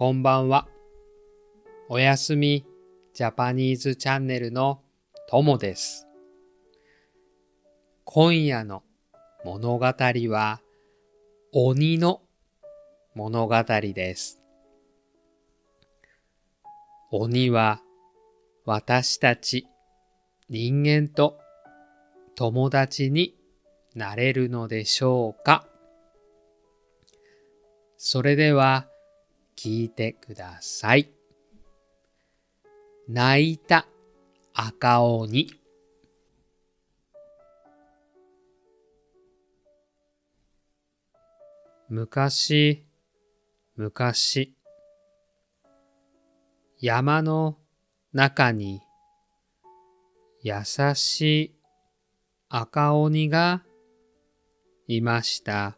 こんばんは。おやすみジャパニーズチャンネルのともです。今夜の物語は鬼の物語です。鬼は私たち人間と友達になれるのでしょうか？それでは聞いてください。泣いた赤鬼。昔、昔、山の中に優しい赤鬼がいました。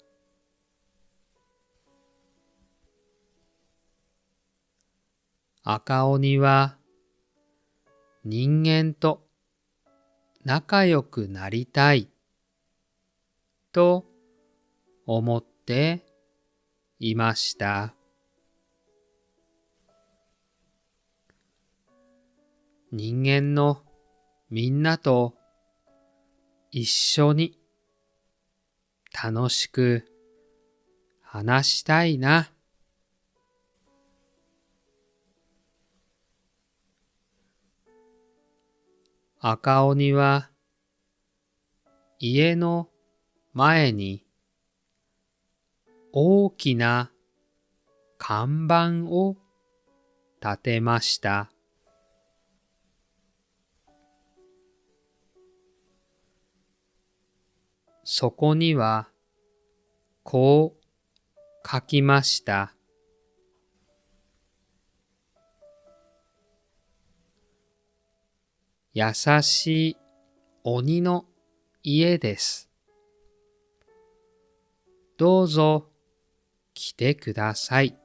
赤鬼は人間と仲良くなりたいと思っていました。人間のみんなと一緒に楽しく話したいな。赤鬼は家の前に大きな看板を立てました。そこにはこう書きました。優しい鬼の家です。どうぞ来てください。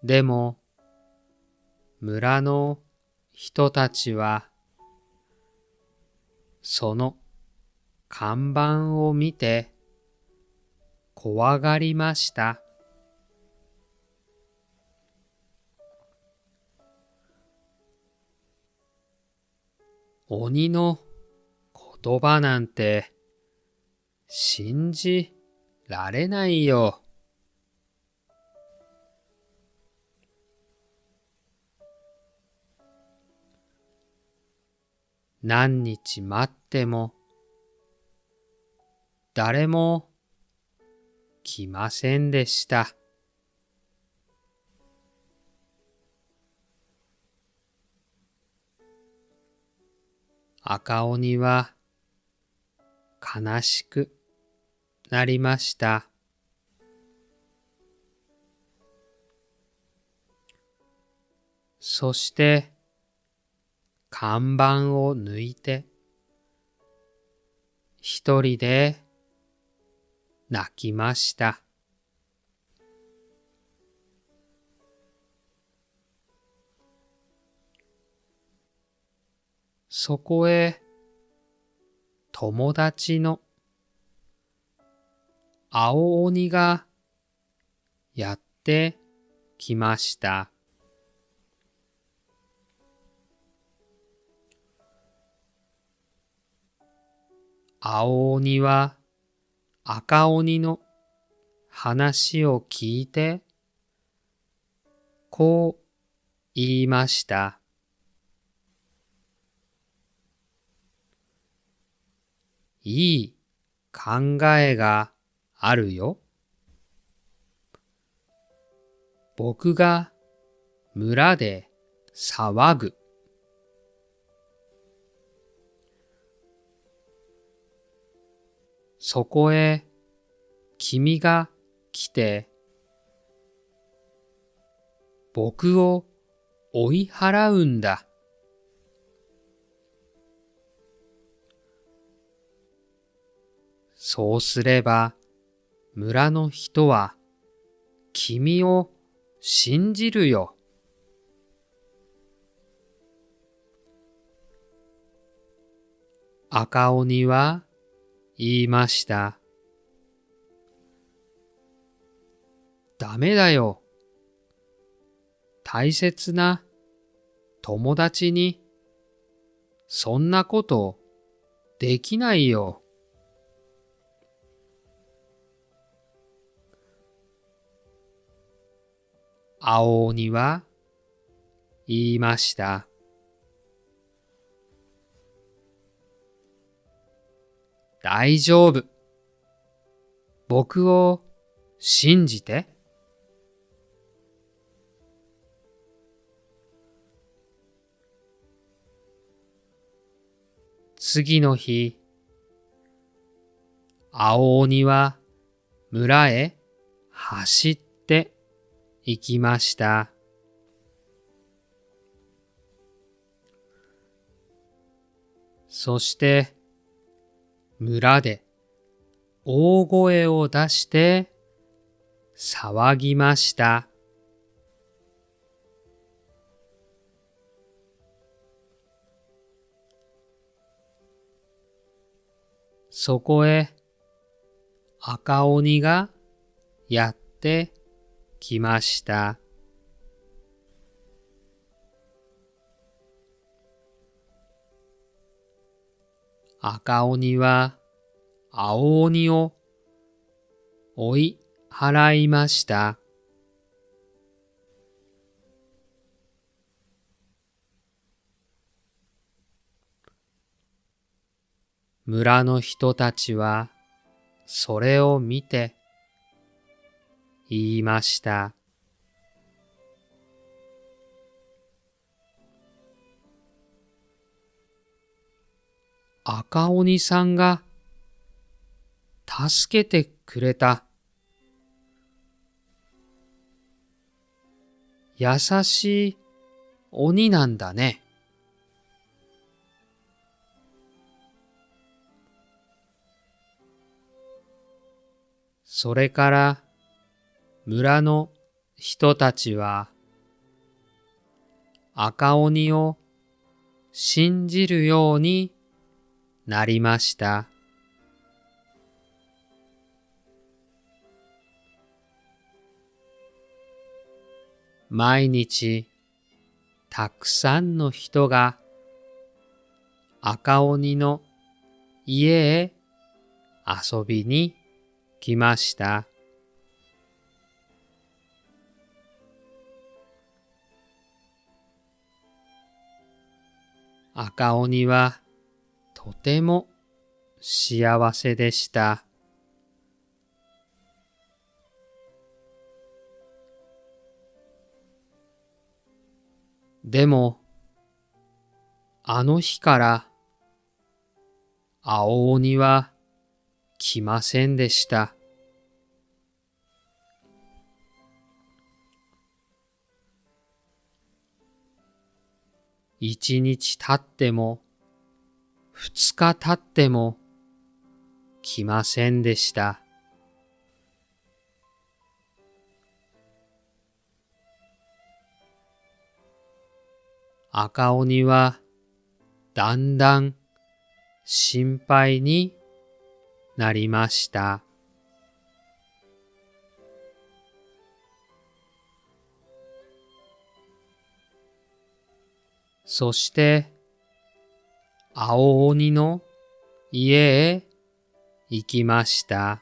でも村の人たちはその看板を見て怖がりました。鬼の言葉なんて信じられないよ。何日待っても誰も来ませんでした。赤鬼は悲しくなりました。そして看板を抜いて一人で泣きました。そこへ友達の青鬼がやってきました。青鬼は赤鬼の話を聞いてこう言いました。いい考えがあるよ。僕が村で騒ぐ。そこへ君が来て僕を追い払うんだ。そうすれば村の人は君を信じるよ。赤鬼は言いました。ダメだよ。大切な友達にそんなことできないよ。青鬼は言いました。大丈夫。僕を信じて。次の日、青鬼は村へ走って行きました。そして村で大声を出して騒ぎました。そこへ赤鬼がやってきました。赤鬼は青鬼を追い払いました。村の人たちはそれを見て言いました。赤鬼さんが助けてくれた。優しい鬼なんだね。それから村の人たちは赤鬼を信じるようになりました。毎日たくさんの人が赤鬼の家へ遊びに来ました。赤鬼はとても幸せでした。でも、あの日から青鬼は来ませんでした。一日経っても、二日経っても来ませんでした。赤鬼はだんだん心配になりました。そして青鬼の家へ行きました。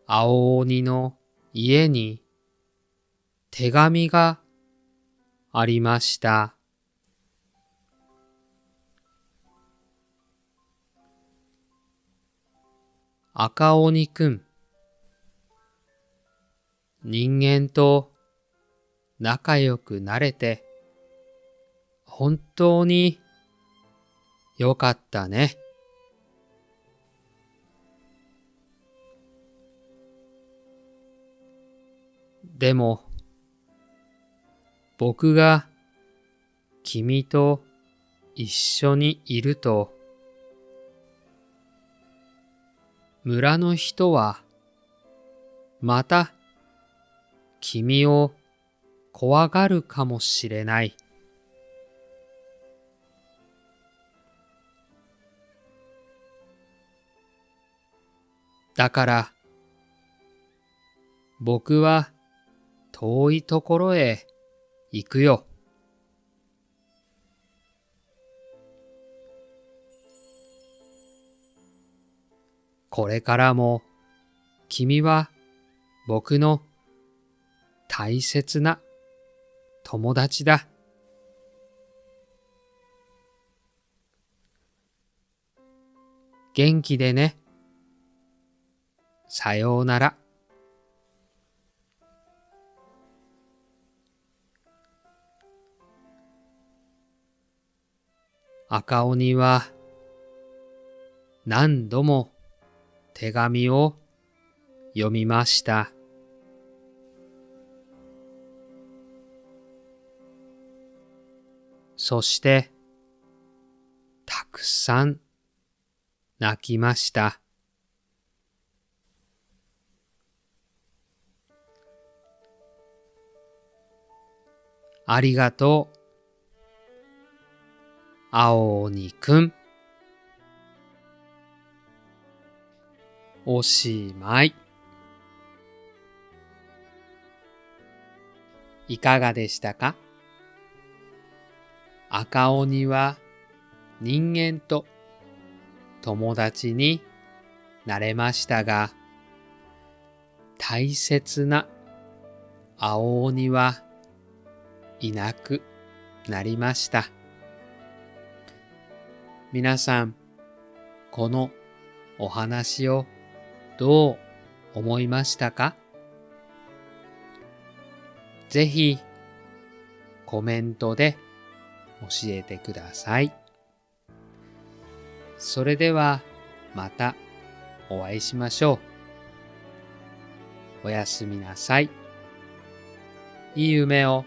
青鬼の家に手紙がありました。赤鬼くん、人間と仲良くなれて本当によかったね。でも僕が君と一緒にいると村の人はまた君を怖がるかもしれない。だから僕は遠いところへ行くよ。これからも君は僕の大切な友達だ。元気でね。さようなら。赤鬼は何度も手紙を読みました。そしてたくさん泣きました。ありがとう、青鬼くん。おしまい。いかがでしたか？赤鬼は人間と友達になれましたが、大切な青鬼はいなくなりました。皆さん、このお話をどう思いましたか？ぜひコメントで教えてください。それではまたお会いしましょう。おやすみなさい。いい夢を。